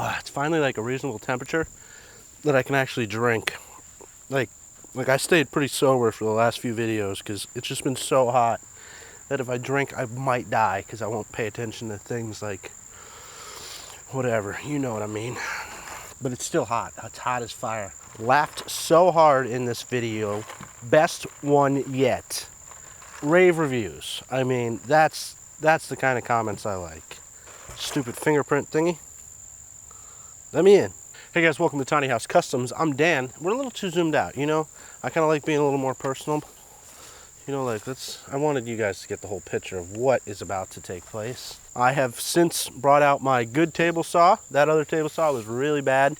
it's finally like a reasonable temperature that I can actually drink. Like I stayed pretty sober for the last few videos because it's just been so hot that if I drink, I might die because I won't pay attention to things like whatever, you know what I mean. But it's still hot. It's hot as fire. Laughed so hard in this video. Best one yet. Rave reviews. I mean, that's the kind of comments I like. Stupid fingerprint thingy. Let me in. Hey guys, welcome to Tiny House Customs. I'm Dan. We're a little too zoomed out, you know? I kind of like being a little more personal. You know, like I wanted you guys to get the whole picture of what is about to take place. I have since brought out my good table saw. That other table saw was really bad.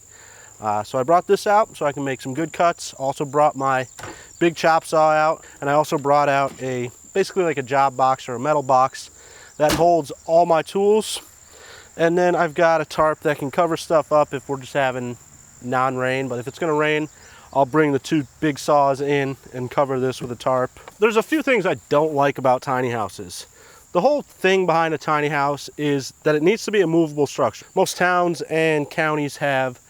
So I brought this out so I can make some good cuts. Also brought my big chop saw out. And I also brought out basically like a job box or a metal box that holds all my tools. And then I've got a tarp that can cover stuff up if we're just having non-rain. But if it's gonna rain, I'll bring the two big saws in and cover this with a tarp. There's a few things I don't like about tiny houses. The whole thing behind a tiny house is that it needs to be a movable structure. Most towns and counties have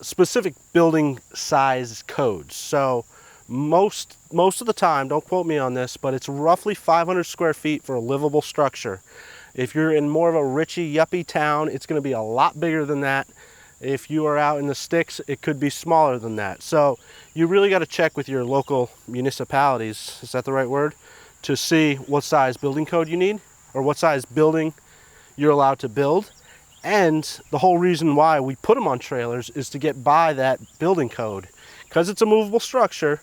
specific building size codes. So most of the time, don't quote me on this, but it's roughly 500 square feet for a livable structure. If you're in more of a richy, yuppie town, it's gonna be a lot bigger than that. If you are out in the sticks, it could be smaller than that. So you really got to check with your local municipalities, is that the right word, to see what size building code you need or what size building you're allowed to build. And the whole reason why we put them on trailers is to get by that building code. Because it's a movable structure,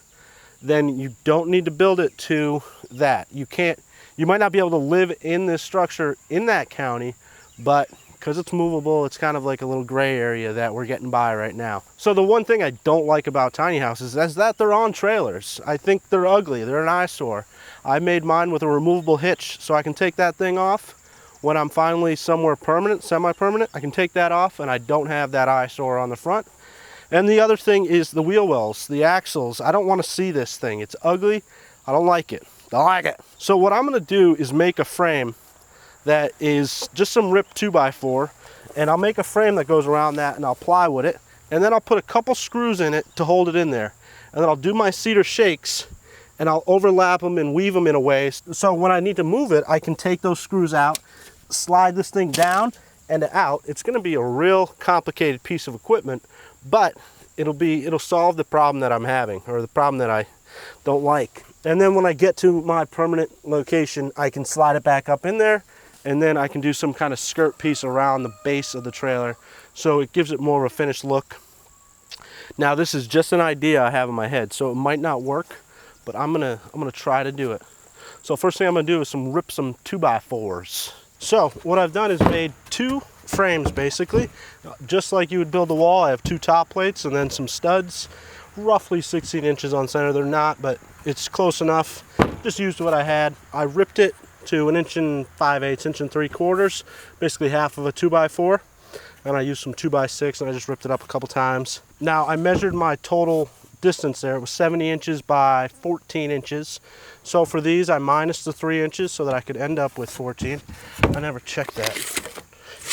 then you don't need to build it to that. You might not be able to live in this structure in that county, but because it's movable, it's kind of like a little gray area that we're getting by right now. So the one thing I don't like about tiny houses is that they're on trailers. I think they're ugly, they're an eyesore. I made mine with a removable hitch, so I can take that thing off when I'm finally somewhere permanent, semi-permanent. I can take that off and I don't have that eyesore on the front. And the other thing is the wheel wells, the axles. I don't want to see this thing. It's ugly, I don't like it. Don't like it. So what I'm gonna do is make a frame that is just some ripped 2x4, and I'll make a frame that goes around that and I'll plywood it, and then I'll put a couple screws in it to hold it in there. And then I'll do my cedar shakes and I'll overlap them and weave them in a way so when I need to move it, I can take those screws out, slide this thing down and out. It's gonna be a real complicated piece of equipment, but it'll solve the problem that I'm having, or the problem that I don't like. And then when I get to my permanent location, I can slide it back up in there, and then I can do some kind of skirt piece around the base of the trailer so it gives it more of a finished look. Now this is just an idea I have in my head, so it might not work, but I'm gonna try to do it. So first thing I'm gonna do is rip some 2x4s. So what I've done is made two frames basically, just like you would build a wall. I have two top plates and then some studs, roughly 16 inches on center. They're not, but it's close enough. Just used what I had. I ripped it to 1 5/8 inches, 1 3/4, basically half of a 2x4, and I used some 2x6 and I just ripped it up a couple times. Now I measured my total distance there. It was 70 inches by 14 inches. So for these I minus the 3 inches so that I could end up with 14. I never checked that.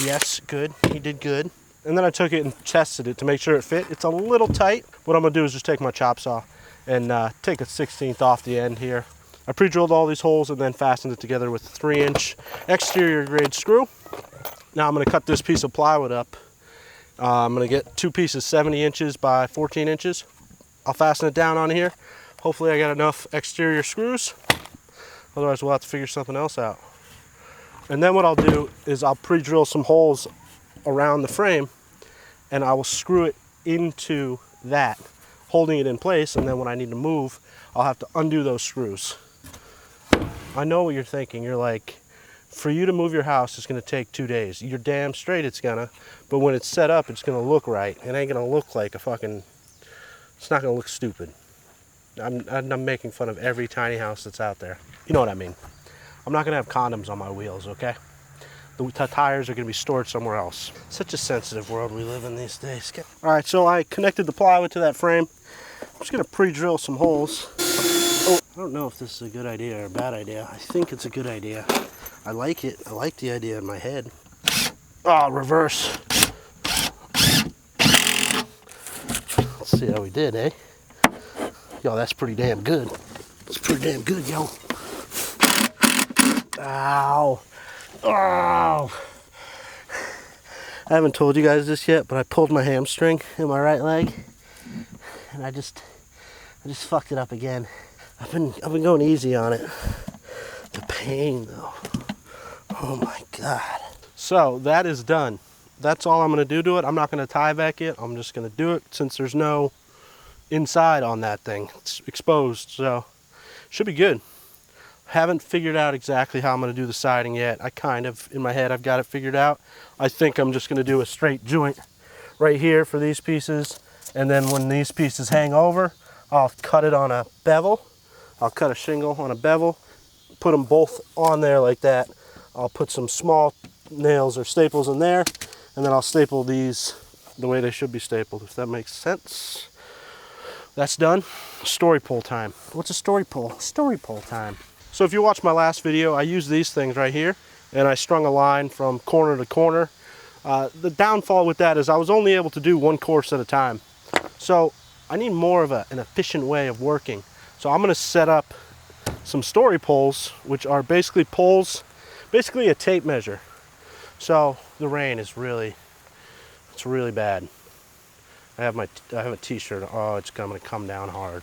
Yes, good, he did good. And then I took it and tested it to make sure it fit. It's a little tight. What I'm gonna do is just take my chop saw and take a 1/16 off the end here. I pre-drilled all these holes and then fastened it together with a 3-inch exterior grade screw. Now I'm gonna cut this piece of plywood up. I'm gonna get two pieces 70 inches by 14 inches. I'll fasten it down on here. Hopefully I got enough exterior screws. Otherwise we'll have to figure something else out. And then what I'll do is I'll pre-drill some holes around the frame and I will screw it into that, holding it in place, and then when I need to move, I'll have to undo those screws. I know what you're thinking. You're like, for you to move your house, it's gonna take 2 days. You're damn straight it's gonna, but when it's set up, it's gonna look right. It ain't gonna look like it's not gonna look stupid. I'm making fun of every tiny house that's out there. You know what I mean. I'm not gonna have condoms on my wheels, okay? The tires are gonna be stored somewhere else. Such a sensitive world we live in these days. All right, so I connected the plywood to that frame. I'm just gonna pre-drill some holes. Oh, I don't know if this is a good idea or a bad idea. I think it's a good idea. I like it. I like the idea in my head. Oh, reverse. See how we did, eh? Yo, that's pretty damn good. It's pretty damn good, yo. Ow. Oh. I haven't told you guys this yet, but I pulled my hamstring in my right leg, and I just fucked it up again. I've been going easy on it. The pain, though. Oh my God. So that is done. That's all I'm gonna do to it. I'm not gonna tie back it. I'm just gonna do it since there's no inside on that thing. It's exposed, so should be good. Haven't figured out exactly how I'm gonna do the siding yet. I kind of, in my head, I've got it figured out. I think I'm just gonna do a straight joint right here for these pieces. And then when these pieces hang over, I'll cut it on a bevel. I'll cut a shingle on a bevel, put them both on there like that. I'll put some small nails or staples in there, and then I'll staple these the way they should be stapled, if that makes sense. That's done. Story pole time. What's a story pole? Story pole time. So if you watched my last video, I used these things right here, and I strung a line from corner to corner. The downfall with that is I was only able to do one course at a time. So I need more of an efficient way of working. So I'm gonna set up some story poles, which are basically poles, basically a tape measure. So the rain is really bad. I have a t-shirt. Oh, it's gonna come down hard.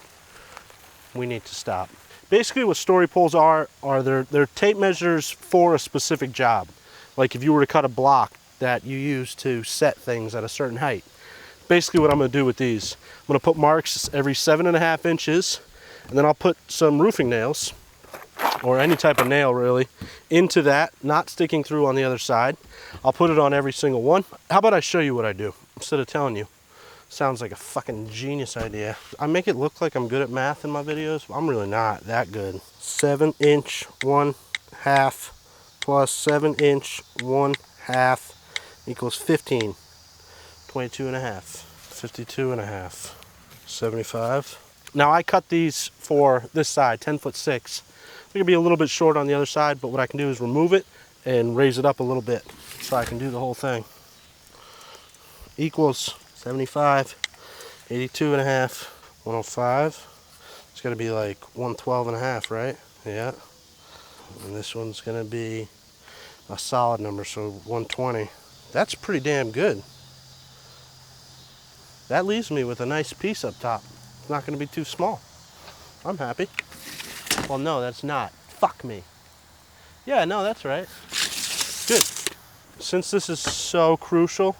We need to stop. Basically what story poles are they're tape measures for a specific job. Like if you were to cut a block that you use to set things at a certain height. Basically what I'm gonna do with these, I'm gonna put marks every 7.5 inches, and then I'll put some roofing nails, or any type of nail really, into that, not sticking through on the other side. I'll put it on every single one. How about I show you what I do instead of telling you? Sounds like a fucking genius idea. I make it look like I'm good at math in my videos, but I'm really not that good. 7 inch 1/2 plus 7 inch 1/2 equals 15. 22.5, 52.5, 75. Now I cut these for this side, 10'6". They're gonna be a little bit short on the other side, but what I can do is remove it and raise it up a little bit so I can do the whole thing. Equals 75, 82.5, 105. It's gonna be like 112.5, right? Yeah. And this one's gonna be a solid number, so 120. That's pretty damn good. That leaves me with a nice piece up top. It's not gonna be too small. I'm happy. Well, no, that's not. Fuck me. Yeah, no, that's right. Good. Since this is so crucial,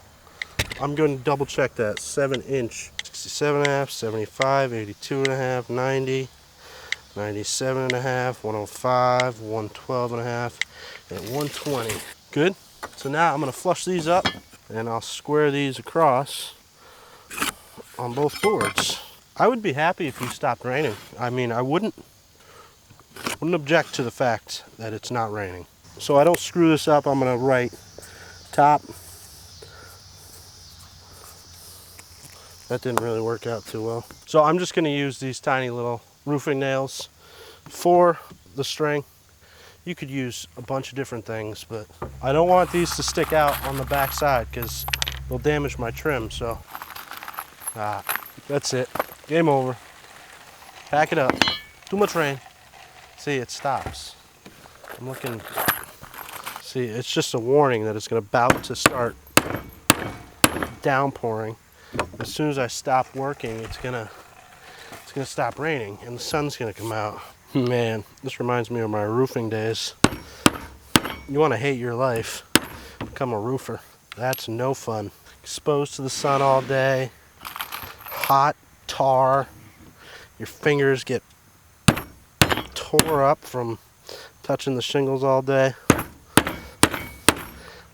I'm going to double check that. 7 inch, 67.5, 75, 82.5, 90, 97.5, 105, 112.5, and 120. Good. So now I'm going to flush these up, and I'll square these across on both boards. I would be happy if you stopped raining. I mean, I wouldn't object to the fact that it's not raining. So I don't screw this up, I'm gonna write top. That didn't really work out too well. So I'm just gonna use these tiny little roofing nails for the string. You could use a bunch of different things, but I don't want these to stick out on the back side because they'll damage my trim. So that's it. Game over. Pack it up. Too much rain. See, it stops. I'm looking. See, it's just a warning that it's about to start downpouring. As soon as I stop working, it's gonna stop raining and the sun's gonna come out. Man, this reminds me of my roofing days. You want to hate your life, become a roofer. That's no fun. Exposed to the sun all day, hot tar. Your fingers get tore up from touching the shingles all day.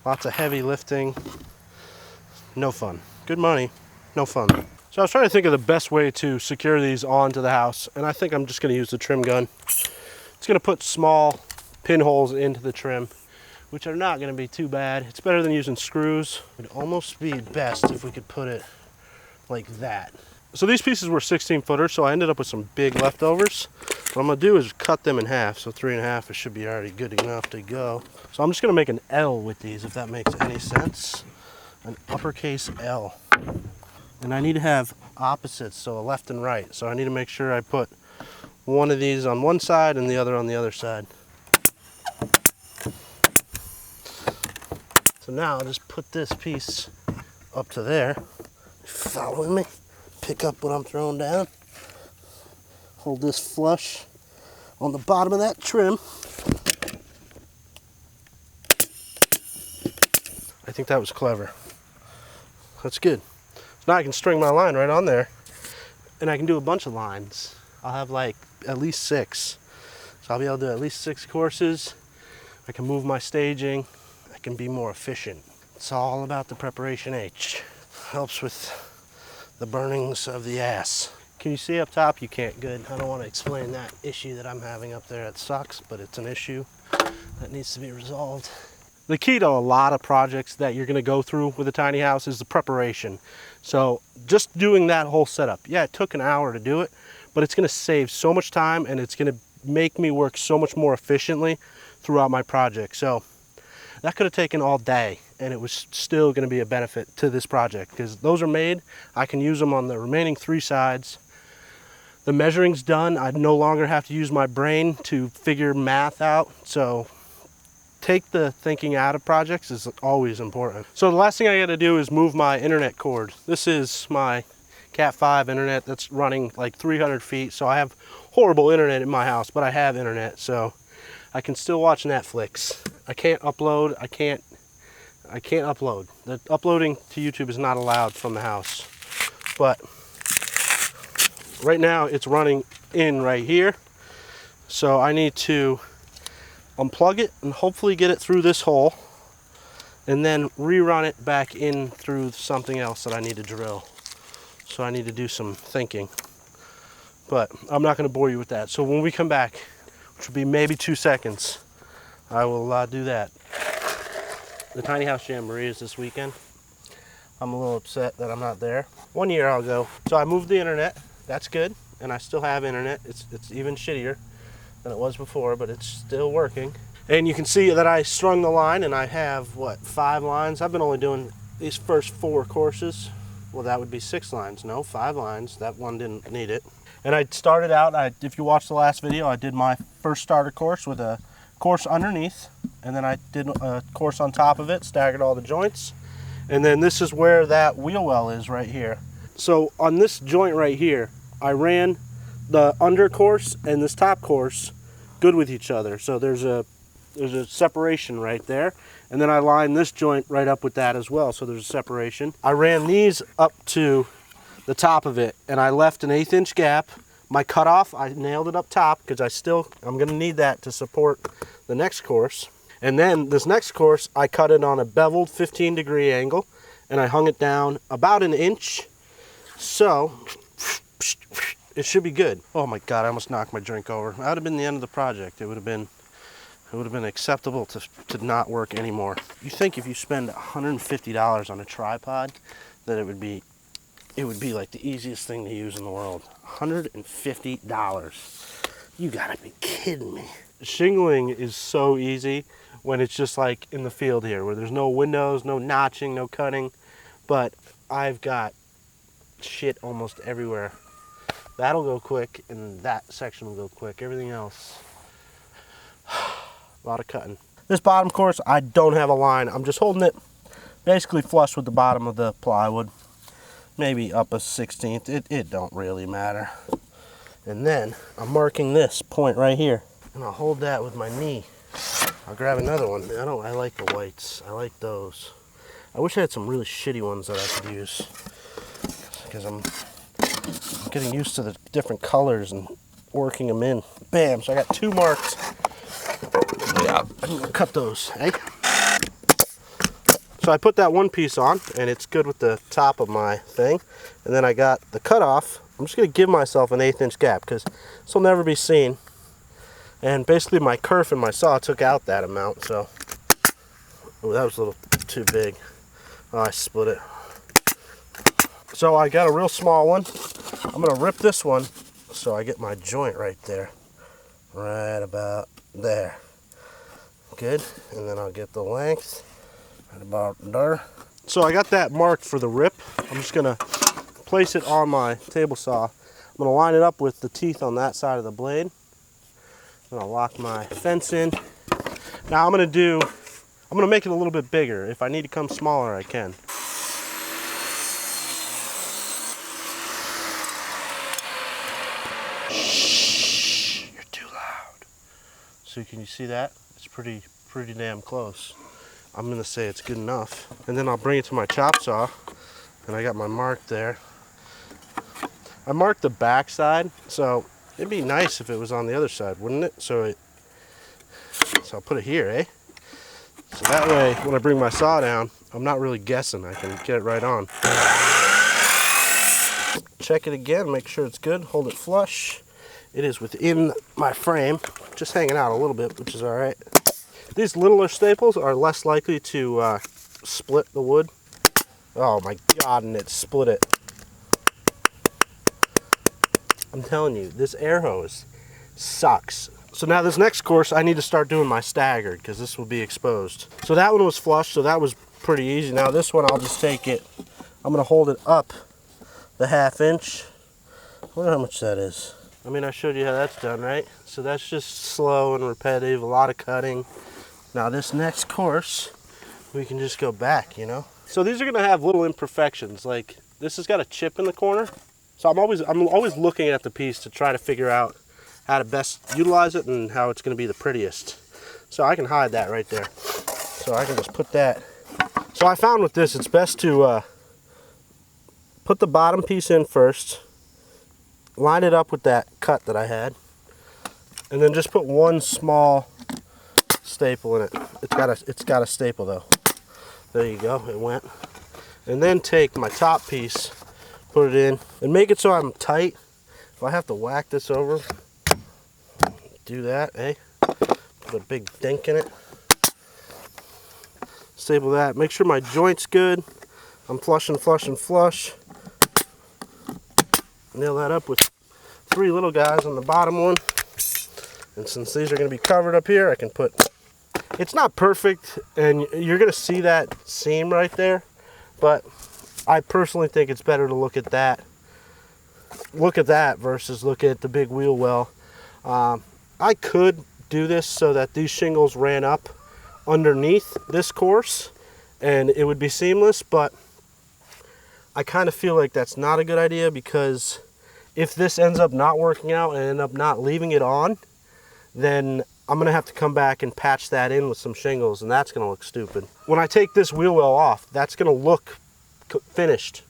Lots of heavy lifting. No fun. Good money, no fun. So I was trying to think of the best way to secure these onto the house, and I think I'm just going to use the trim gun. It's going to put small pinholes into the trim, which are not going to be too bad. It's better than using screws. It'd almost be best if we could put it like that. So these pieces were 16-footers, so I ended up with some big leftovers. What I'm gonna do is cut them in half, so 3.5, it should be already good enough to go. So I'm just gonna make an L with these, if that makes any sense. An uppercase L. And I need to have opposites, so a left and right. So I need to make sure I put one of these on one side and the other on the other side. So now I'll just put this piece up to there. Following me? Pick up what I'm throwing down. Hold this flush on the bottom of that trim. I think that was clever. That's good. So now I can string my line right on there, and I can do a bunch of lines. I'll have like at least 6. So I'll be able to do at least 6 courses. I can move my staging. I can be more efficient. It's all about the preparation H. Helps with the burnings of the ass. Can you see up top? You can't. Good. I don't want to explain that issue that I'm having up there. It sucks, but it's an issue that needs to be resolved. The key to a lot of projects that you're going to go through with a tiny house is the preparation. So just doing that whole setup. Yeah, it took an hour to do it, but it's going to save so much time and it's going to make me work so much more efficiently throughout my project. So that could have taken all day and it was still going to be a benefit to this project because those are made. I can use them on the remaining 3 sides. The measuring's done. I no longer have to use my brain to figure math out. So take the thinking out of projects is always important. So the last thing I got to do is move my internet cord. This is my Cat 5 internet that's running like 300 feet. So I have horrible internet in my house, but I have internet. So I can still watch Netflix. I can't upload. I can't upload. The uploading to YouTube is not allowed from the house. But right now it's running in right here. So I need to unplug it and hopefully get it through this hole and then rerun it back in through something else that I need to drill. So I need to do some thinking. But I'm not going to bore you with that. So when we come back, which will be maybe 2 seconds, I will do that. The Tiny House Jamboree is this weekend. I'm a little upset that I'm not there. 1 year I'll go. So I moved the internet. That's good. And I still have internet. It's even shittier than it was before, but it's still working. And you can see that I strung the line and I have, what, 5 lines? I've been only doing these first 4 courses. Well, that would be 6 lines. No, 5 lines. That one didn't need it. And I started out, if you watched the last video, I did my first starter course with a course underneath, and then I did a course on top of it, staggered all the joints. And then this is where that wheel well is right here. So on this joint right here, I ran the under course and this top course good with each other. So there's a separation right there. And then I lined this joint right up with that as well. So there's a separation. I ran these up to the top of it and I left an 1/8 inch gap. My cutoff, I nailed it up top because I'm going to need that to support the next course. And then this next course, I cut it on a beveled 15-degree angle and I hung it down about 1 inch. So it should be good. Oh my God, I almost knocked my drink over. That would have been the end of the project. It would have been acceptable to not work anymore. You think if you spend $150 on a tripod that it would be like the easiest thing to use in the world. $150. You gotta be kidding me. Shingling is so easy when it's just like in the field here where there's no windows, no notching, no cutting. But I've got shit almost everywhere. That'll go quick and that section will go quick. Everything else, a lot of cutting. This bottom course, I don't have a line. I'm just holding it basically flush with the bottom of the plywood. Maybe up a 1/16. It don't really matter. And then I'm marking this point right here. And I'll hold that with my knee. I'll grab another one. I like the whites. I like those. I wish I had some really shitty ones that I could use. Because I'm getting used to the different colors and working them in. Bam, so I got 2 marks. Yeah, I'm gonna cut those, eh? So I put that one piece on and it's good with the top of my thing. And then I got the cutoff. I'm just gonna give myself an 1/8 inch gap because this will never be seen. And basically my kerf and my saw took out that amount, so. Oh, that was a little too big. Oh, I split it. So I got a real small one. I'm gonna rip this one so I get my joint right there. Right about there. Good, and then I'll get the length right about there. So I got that marked for the rip. I'm just gonna place it on my table saw. I'm going to line it up with the teeth on that side of the blade. I'm going to lock my fence in. Now I'm going to make it a little bit bigger. If I need to come smaller, I can. Shh, you're too loud. So can you see that? It's pretty damn close. I'm going to say it's good enough. And then I'll bring it to my chop saw. And I got my mark there. I marked the back side, so it'd be nice if it was on the other side, wouldn't it? So I'll put it here, eh? So that way, when I bring my saw down, I'm not really guessing. I can get it right on. Check it again, make sure it's good, hold it flush. It is within my frame, just hanging out a little bit, which is all right. These littler staples are less likely to split the wood. Oh my God, and it split it. I'm telling you, this air hose sucks. So now this next course, I need to start doing my staggered because this will be exposed. So that one was flush, so that was pretty easy. Now this one, I'll just take it, I'm gonna hold it up the 1/2 inch. I wonder how much that is. I mean, I showed you how that's done, right? So that's just slow and repetitive, a lot of cutting. Now this next course, we can just go back, you know? So these are gonna have little imperfections. Like this has got a chip in the corner. So I'm always looking at the piece to try to figure out how to best utilize it and how it's gonna be the prettiest. So I can hide that right there. So I can just put that. So I found with this, it's best to put the bottom piece in first, line it up with that cut that I had, and then just put one small staple in it. It's got a staple though. There you go, it went. And then take my top piece, put it in, and make it so I'm tight. If I have to whack this over, do that, eh? Put a big dink in it. Staple that, make sure my joint's good. I'm flush and flush and flush. Nail that up with 3 little guys on the bottom one. And since these are gonna be covered up here, I can put, it's not perfect, and you're gonna see that seam right there, but I personally think it's better to look at that versus look at the big wheel well. I could do this so that these shingles ran up underneath this course and it would be seamless, but I kind of feel like that's not a good idea, because if this ends up not working out and end up not leaving it on, then I'm gonna have to come back and patch that in with some shingles, and that's gonna look stupid. When I take this wheel well off, that's gonna look finished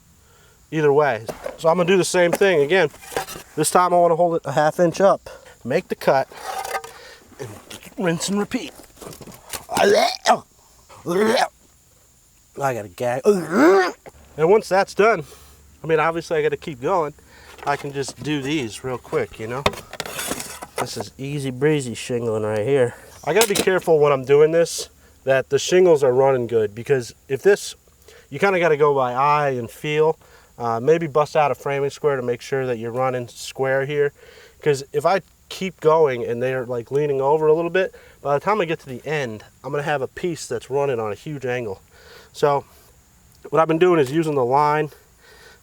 either way. So I'm gonna do the same thing again. This time I wanna hold it a 1/2 inch up, make the cut, and rinse and repeat. I gotta gag. And once that's done, I mean, obviously I gotta keep going. I can just do these real quick, you know? This is easy breezy shingling right here. I gotta be careful when I'm doing this that the shingles are running good, because if this, you kind of got to go by eye and feel. Maybe bust out a framing square to make sure that you're running square here, because if I keep going and they're like leaning over a little bit, by the time I get to the end, I'm gonna have a piece that's running on a huge angle. So what I've been doing is using the line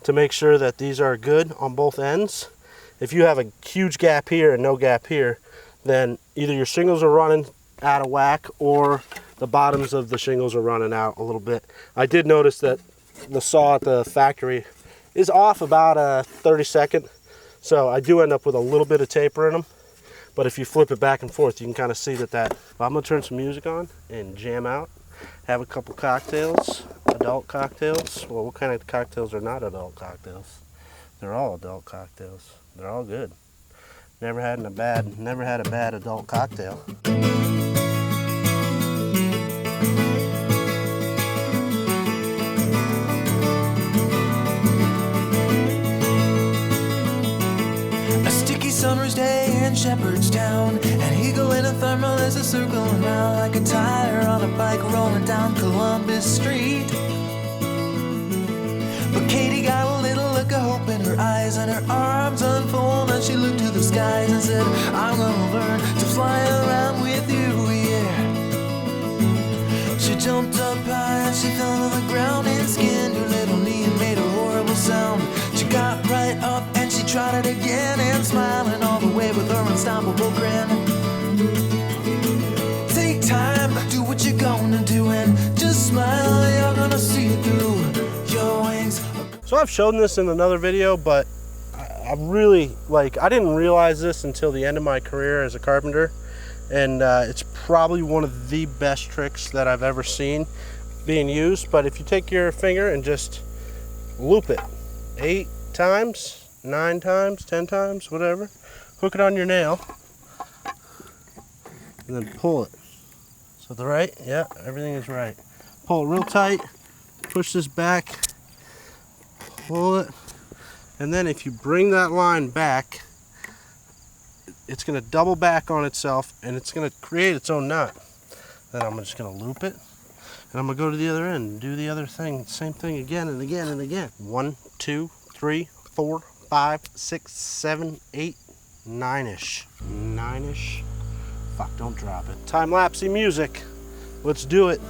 to make sure that these are good on both ends. If you have a huge gap here and no gap here, then either your shingles are running out of whack or the bottoms of the shingles are running out a little bit. I did notice that the saw at the factory is off about a 32nd, so I do end up with a little bit of taper in them. But if you flip it back and forth, you can kind of see that. I'm gonna turn some music on and jam out, have a couple cocktails, adult cocktails. Well, what kind of cocktails are not adult cocktails? They're all adult cocktails. They're all good. Never had a bad adult cocktail. Summer's day in Shepherdstown, an eagle in a thermal is a circling round like a tire on a bike rolling down Columbus Street. But Katie got a little look of hope in her eyes, and her arms unfold, and she looked to the skies and said, I'm gonna learn to fly around with you, yeah. She jumped up high and she fell to the ground and skinned her little knee and made a horrible sound. She tried it again and smiling all the way with her unstoppable grin. Take time, do what you're gonna do, and just smile, you're gonna see it through your wings. So I've shown this in another video, but I really, I didn't realize this until the end of my career as a carpenter, and it's probably one of the best tricks that I've ever seen being used. But if you take your finger and just loop it 8 times, 9 times, 10 times, whatever, hook it on your nail, and then pull it. So the right, yeah, everything is right. Pull it real tight, push this back, pull it, and then if you bring that line back, it's going to double back on itself and it's going to create its own knot. Then I'm just going to loop it, and I'm going to go to the other end and do the other thing, same thing again and again and again. 1, 2, 3, 4, 5, 6, 7, 8, 9-ish. 9-ish. Fuck, don't drop it. Time-lapsey music. Let's do it.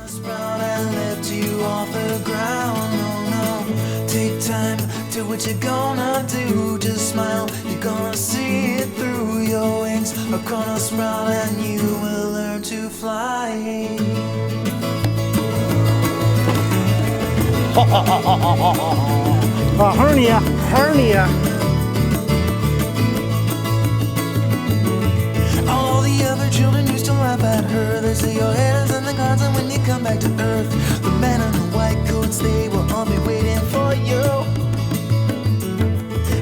Take time, do what you're gonna do. Just smile, you're gonna see it through. Your wings are gonna sprout and you will learn to fly. Hernia. All the other children used to laugh at her. They say your head is in the clouds, and when you come back to earth, the men in the white coats, they will all be waiting for you.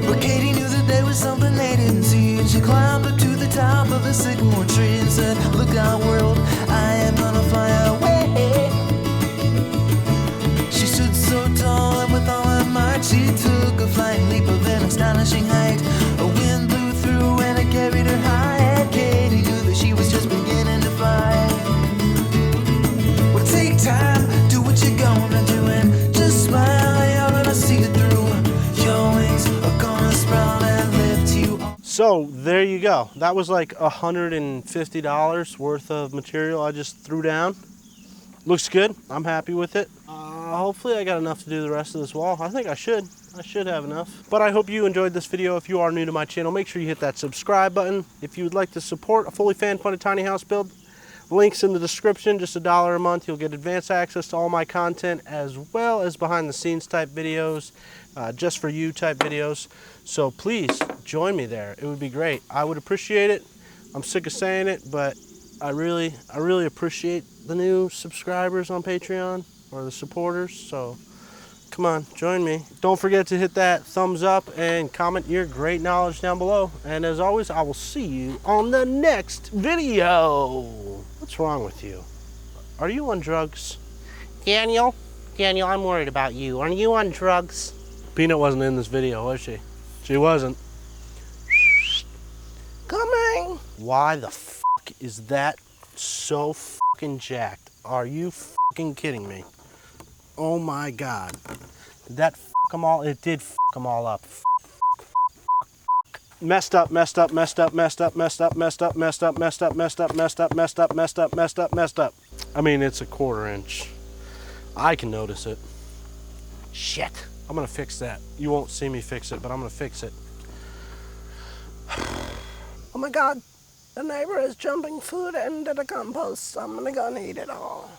But Katie knew that there was something they didn't see, and she climbed up to the top of the sycamore tree and said, look out world, I am gonna fly away. She stood so tall and with all her might she took a flying leap of an astonishing height. A wind blew through and it carried her high, and Katie knew that she was just beginning to fly. Well, take time, do what you're gonna do, and just smile, you're gonna see it through. Your wings are gonna sprout and lift you up. So there you go. That was like $150 worth of material I just threw down. Looks good. I'm happy with it. Hopefully I got enough to do the rest of this wall. I think I should. I should have enough. But I hope you enjoyed this video. If you are new to my channel, make sure you hit that subscribe button. If you would like to support a fully fan-funded tiny house build, links in the description. Just $1 a month. You'll get advanced access to all my content, as well as behind the scenes type videos, just for you type videos. So please join me there. It would be great. I would appreciate it. I'm sick of saying it, but I really appreciate the new subscribers on Patreon, or the supporters. So come on, join me. Don't forget to hit that thumbs up and comment your great knowledge down below. And as always, I will see you on the next video. What's wrong with you? Are you on drugs? Daniel, I'm worried about you. Are you on drugs? Peanut wasn't in this video, was she? She wasn't. Coming. Why the fuck is that so fucking jacked? Are you fucking kidding me? Oh my God. Did that fuck them all? It did fuck them all up. Messed up. I mean, it's a 1/4 inch. I can notice it. Shit. I'm gonna fix that. You won't see me fix it, but I'm gonna fix it. Oh my God. The neighbor is jumping food into the compost. I'm gonna go and eat it all.